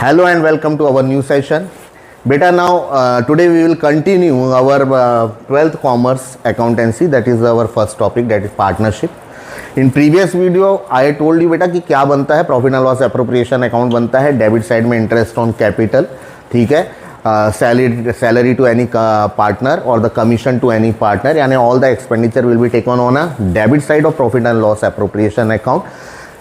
Hello and welcome to our new session. Beta, now today we will continue our 12th commerce accountancy, that is our first topic, that is partnership. In previous video I told you बेटा कि क्या बनता है, profit and loss appropriation account बनता है, debit side में interest on capital, ठीक है, सैलरी टू एनी पार्टनर और the commission to any partner, यानी all the expenditure will be taken on a debit side of profit and loss appropriation account.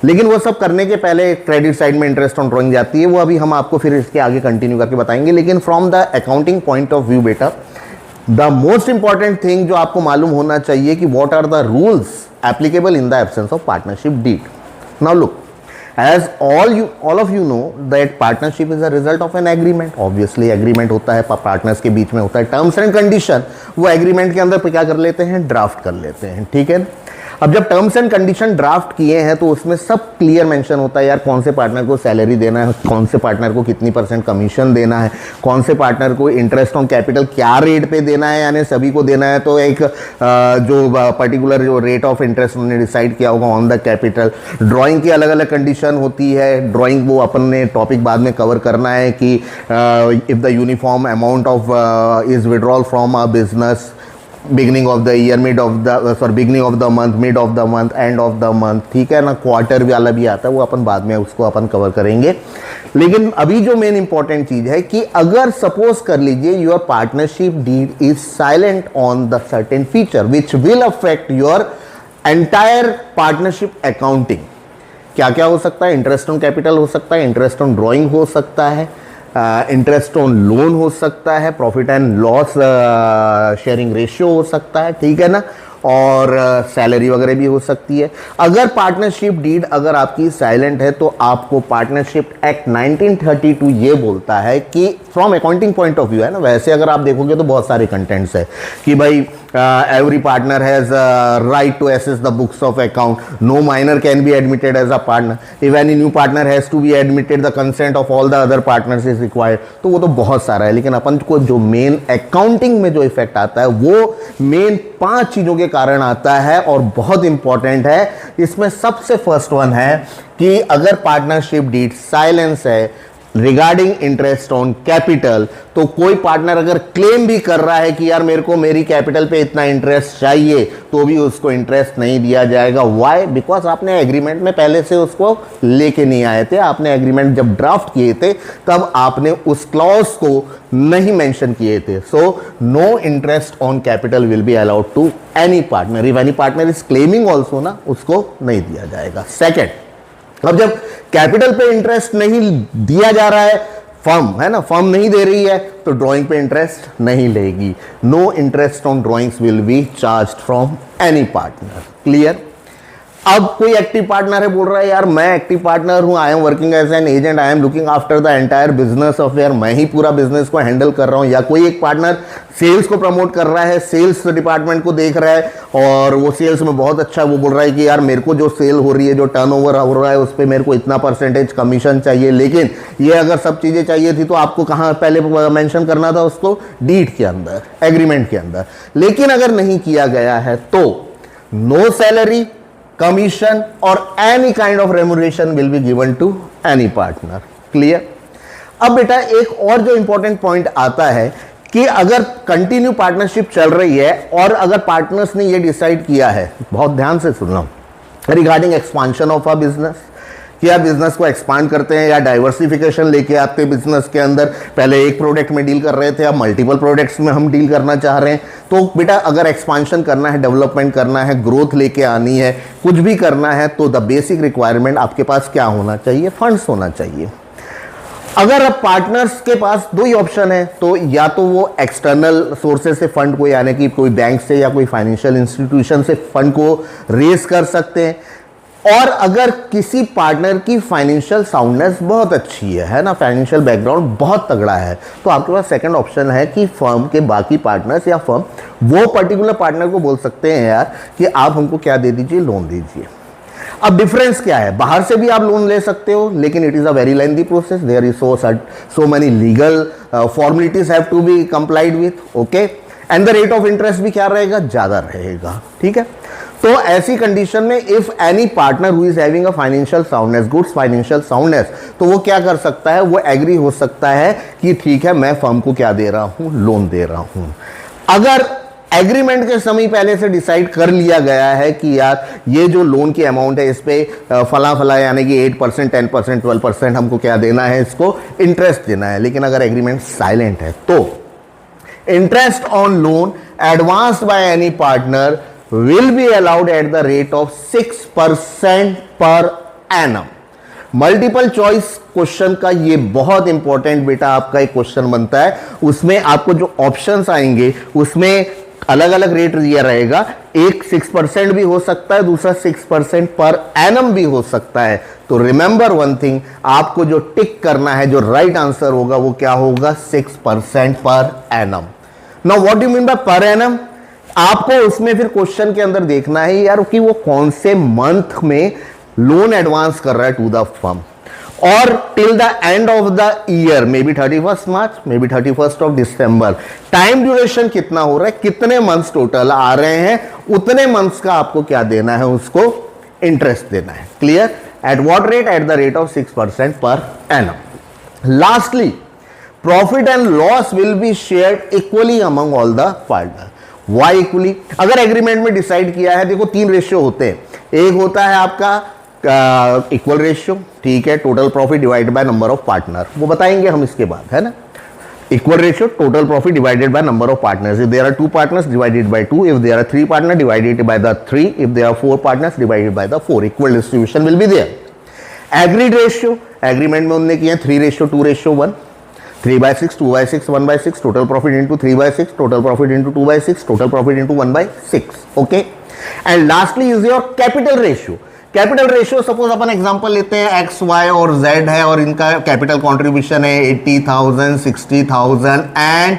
लेकिन वो सब करने के पहले क्रेडिट साइड में इंटरेस्ट ऑन ड्राइंग जाती है, वो अभी हम आपको फिर इसके आगे कंटिन्यू करके बताएंगे. लेकिन from the accounting point of view बेटा, द मोस्ट इंपॉर्टेंट थिंग जो आपको मालूम होना चाहिए कि what are the rules applicable in the absence of partnership deed. Now look, as all of you know that partnership is a result of an agreement. Obviously agreement होता है partners के बीच में होता है, टर्म्स एंड कंडीशन वो agreement के अंदर क्या कर लेते हैं, ड्राफ्ट कर लेते हैं, ठीक है. अब जब टर्म्स एंड कंडीशन ड्राफ्ट किए हैं तो उसमें सब क्लियर मेंशन होता है यार, कौन से पार्टनर को सैलरी देना है, कौन से पार्टनर को कितनी % कमीशन देना है, कौन से पार्टनर को इंटरेस्ट ऑन कैपिटल क्या रेट पे देना है, यानी सभी को देना है. तो एक जो पर्टिकुलर जो रेट ऑफ इंटरेस्ट उन्होंने डिसाइड किया होगा ऑन द कैपिटल. ड्राइंग की अलग अलग कंडीशन होती है, ड्राइंग वो अपन ने टॉपिक बाद में कवर करना है कि if the uniform amount of is withdrawal from a business, beginning of the year, beginning of the month, mid of the month, end of the month, ठीक है ना. क्वार्टर वाला भी आता है, वो अपन बाद में उसको अपन कवर करेंगे. लेकिन अभी जो मेन इंपॉर्टेंट चीज है कि अगर सपोज कर लीजिए your partnership deed is silent on the certain feature which will affect your entire partnership accounting. क्या क्या हो सकता है, इंटरेस्ट ऑन कैपिटल हो सकता है, इंटरेस्ट ऑन ड्राइंग हो सकता है, इंटरेस्ट ऑन लोन हो सकता है, profit and loss sharing ratio हो सकता है, ठीक है ना, और सैलरी वगैरह भी हो सकती है. अगर पार्टनरशिप डीड अगर आपकी साइलेंट है तो आपको पार्टनरशिप एक्ट 1932 ये बोलता है कि from accounting point of view है ना, वैसे अगर आप देखोगे तो बहुत सारे कंटेंट्स है कि भाई every partner has a right to access the books of account, no minor can be admitted as a partner, if any new partner has to be admitted the consent of all the other partners is required. तो वो तो बहुत सारा है, लेकिन अपन को जो main accounting में जो इफेक्ट आता है वो मेन 5 चीजों के कारण आता है और बहुत इंपॉर्टेंट है. इसमें सबसे फर्स्ट वन है कि अगर पार्टनरशिप डीड साइलेंस है रिगार्डिंग इंटरेस्ट ऑन कैपिटल, तो कोई पार्टनर अगर क्लेम भी कर रहा है कि यार मेरे को मेरी कैपिटल पे इतना इंटरेस्ट चाहिए, तो भी उसको इंटरेस्ट नहीं दिया जाएगा. व्हाई? बिकॉज आपने एग्रीमेंट में पहले से उसको लेके नहीं आए थे. आपने एग्रीमेंट जब ड्राफ्ट किए थे तब आपने उस क्लॉज को नहीं मेंशन किए थे. So no interest on capital will be allowed to any partner. If any partner is claiming also ना, उसको नहीं दिया जाएगा. सेकेंड, अब जब कैपिटल पे इंटरेस्ट नहीं दिया जा रहा है, फर्म है ना, फर्म नहीं दे रही है, तो ड्राइंग पे इंटरेस्ट नहीं लेगी. No interest on drawings will be charged from any partner. Clear? अब कोई एक्टिव पार्टनर है, बोल रहा है यार मैं एक्टिव पार्टनर हूं, I am working as an agent, I am looking after the entire business affair, मैं ही पूरा बिजनेस को हैंडल कर रहा हूं. या कोई एक पार्टनर सेल्स को प्रमोट कर रहा है, सेल्स डिपार्टमेंट को देख रहा है और वो सेल्स में बहुत अच्छा, वो बोल रहा है कि यार मेरे को जो सेल हो रही है, जो टर्नओवर हो रहा है, उस पर मेरे को इतना % कमीशन चाहिए. लेकिन ये अगर सब चीजें चाहिए थी तो आपको कहाँ पहले मेंशन करना था, उसको डीड के अंदर, एग्रीमेंट के अंदर. लेकिन अगर नहीं किया गया है तो नो सैलरी, कमीशन और any kind of remuneration will be given to any partner. Clear? अब बेटा एक और जो इंपॉर्टेंट पॉइंट आता है कि अगर कंटिन्यू पार्टनरशिप चल रही है और अगर पार्टनर्स ने ये डिसाइड किया है, बहुत ध्यान से सुनना, regarding expansion of a business, कि आप बिजनेस को एक्सपांड करते हैं या डाइवर्सिफिकेशन लेके आते हैं बिजनेस के अंदर. पहले एक प्रोडक्ट में डील कर रहे थे, अब मल्टीपल प्रोडक्ट्स में हम डील करना चाह रहे हैं. तो बेटा अगर एक्सपांशन करना है, डेवलपमेंट करना है, ग्रोथ लेके आनी है, कुछ भी करना है, तो द बेसिक रिक्वायरमेंट आपके पास क्या होना चाहिए, फंड्स होना चाहिए. अगर अब पार्टनर्स के पास दो ही ऑप्शन है, तो या तो वो एक्सटर्नल सोर्सेज से फंड को, यानी कि कोई बैंक से या कोई फाइनेंशियल इंस्टीट्यूशन से फंड को रेज कर सकते हैं. और अगर किसी पार्टनर की फाइनेंशियल साउंडनेस बहुत अच्छी है ना, फाइनेंशियल बैकग्राउंड बहुत तगड़ा है, तो आपके पास सेकंड ऑप्शन है कि फर्म के बाकी पार्टनर्स या फर्म वो पर्टिकुलर पार्टनर को बोल सकते हैं यार कि आप हमको क्या दे दीजिए, लोन दीजिए. अब डिफरेंस क्या है, बाहर से भी आप लोन ले सकते हो, लेकिन it is a very lengthy process, there is so many legal formalities have to be complied with. Okay, and the rate of interest भी क्या रहेगा, ज्यादा रहेगा. ठीक है, तो ऐसी कंडीशन में if any partner who is having a financial soundness, goods financial soundness, तो वो क्या कर सकता है, वो एग्री हो सकता है कि ठीक है मैं फर्म को क्या दे रहा हूं, लोन दे रहा हूं। अगर एग्रीमेंट के समय पहले से डिसाइड कर लिया गया है कि यार ये जो लोन की अमाउंट है इस पे फला फला यानी कि 8%, 10%, 12% हमको क्या देना है, इसको इंटरेस्ट देना है, लेकिन अगर एग्रीमेंट साइलेंट है तो interest on loan advanced by any partner will be allowed at the rate of 6% per annum। Multiple choice question का ये बहुत इंपॉर्टेंट बेटा आपका एक क्वेश्चन बनता है, उसमें आपको जो ऑप्शंस आएंगे उसमें अलग अलग रेट दिया रहेगा, एक 6% भी हो सकता है, दूसरा 6% पर एनम भी हो सकता है। तो रिमेंबर वन थिंग, आपको जो टिक करना है, जो राइट आंसर होगा वो क्या होगा, 6% per annum. Now what do you mean by per annum, आपको उसमें फिर क्वेश्चन के अंदर देखना है यार कि वो कौन से मंथ में लोन एडवांस कर रहा है टू द फर्म, और till the end of the year, may be 31 March, may be 31 of December, time duration कितना हो रहा है, कितने मंथ्स टोटल आ रहे हैं, उतने मंथ्स का आपको क्या देना है, उसको इंटरेस्ट देना है। Clear? At what rate, at the rate of 6% per annum. Lastly, profit and loss will be shared equally among all the partner. Why equally, अगर एग्रीमेंट में डिसाइड किया है, देखो 3 रेशियो होते हैं, एक होता है आपका इक्वल रेशियो, ठीक है, total profit divided by number of partner, वो बताएंगे हम इसके बाद, है ना। Equal ratio total profit divided by number of partners, if there are 2 partners divided by 2, if there are 3 partner divided by the 3, if there are 4 partners divided by the 4, equal distribution will be there. Agreed ratio, agreement में उन्होंने किया 3:2:1, 3/6, 2/6, 1/6, total profit into 3/6, total profit into 2/6, total profit into 1/6, okay। And lastly is your capital ratio। Capital ratio suppose upon example लेते हैं, x, Y और Z है और इनका capital contribution है 80,000, 60,000 एंड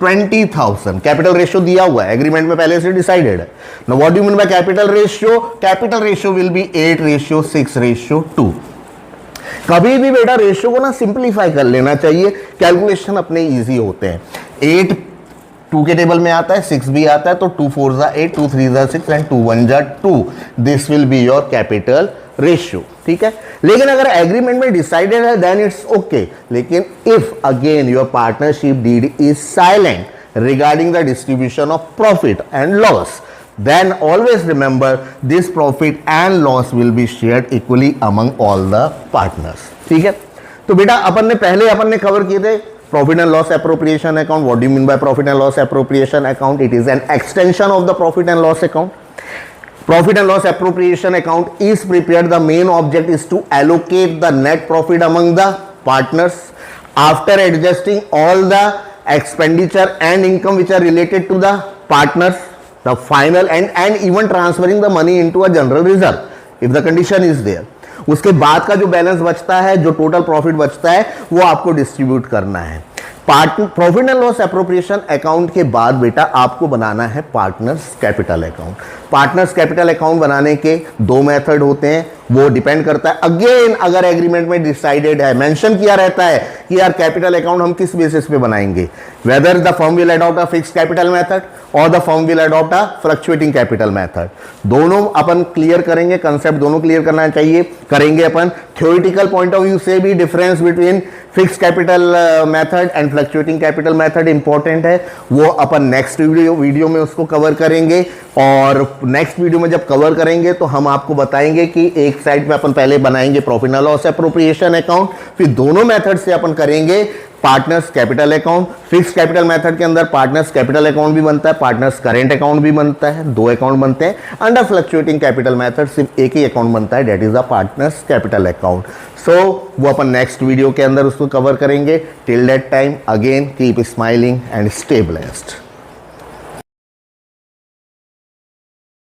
20,000। कैपिटल रेशियो दिया हुआ है, एग्रीमेंट में पहले से डिसाइडेड है। Now what do you mean by capital ratio, capital ratio will be 8:6:2। कभी भी बेटा रेशियो को ना सिंप्लीफाई कर लेना चाहिए, कैलकुलेशन अपने इजी होते हैं। 8 2 के टेबल में आता है, 6 भी आता है, तो 2 4 जा 8, 2 3 जा 6 एंड 2 1 जा 2, this will be your capital ratio, ठीक है। लेकिन अगर एग्रीमेंट में डिसाइडेड है देन इट्स ओके, लेकिन if again your partnership deed is silent regarding the distribution of profit and loss, then always remember this profit and loss will be shared equally among all the partners। ठीक है, तो बेटा अपन ने cover किए थे profit and loss appropriation account. What do you mean by profit and loss appropriation account, it is an extension of the profit and loss account. Profit and loss appropriation account is prepared, the main object is to allocate the net profit among the partners after adjusting all the expenditure and income which are related to the partners, the final and even transferring the money into a general reserve if the condition is there। उसके बाद का जो balance बचता है, जो total profit बचता है, वो आपको डिस्ट्रीब्यूट करना है। Profit and loss appropriation account के बाद बेटा आपको बनाना है partners capital account. Partners capital account बनाने के 2 मेथड होते हैं, वो डिपेंड करता है अगेन, अगर एग्रीमेंट में डिसाइडेड है, मेंशन किया रहता है कि यार कैपिटल अकाउंट हम किस बेसिस पे बनाएंगे, whether the firm will adopt a fixed capital method और the firm will adopt a fluctuating capital method. दोनों अपन क्लियर करेंगे, कंसेप्ट दोनों क्लियर करना चाहिए, करेंगे अपन। थ्योरेटिकल पॉइंट ऑफ व्यू से भी difference between fixed capital method and fluctuating capital method important है, वो अपन नेक्स्ट वीडियो में उसको कवर करेंगे। और नेक्स्ट वीडियो में जब कवर करेंगे तो हम आपको बताएंगे कि एक साइड में अपन पहले बनाएंगे profit and loss appropriation account, फिर दोनों मेथड से अपन करेंगे partners capital account. Fix capital method के अंदर पार्टनर्स कैपिटल अकाउंट भी बनता है, पार्टनर्स करेंट अकाउंट भी बनता है, 2 अकाउंट बनते हैं। अंडर फ्लक्चुएटिंग कैपिटल मेथड सिर्फ एक ही अकाउंट बनता है, that is the partners capital account. So वो अपन नेक्स्ट वीडियो के अंदर उसको कवर करेंगे। Till that time again keep smiling and stay blessed.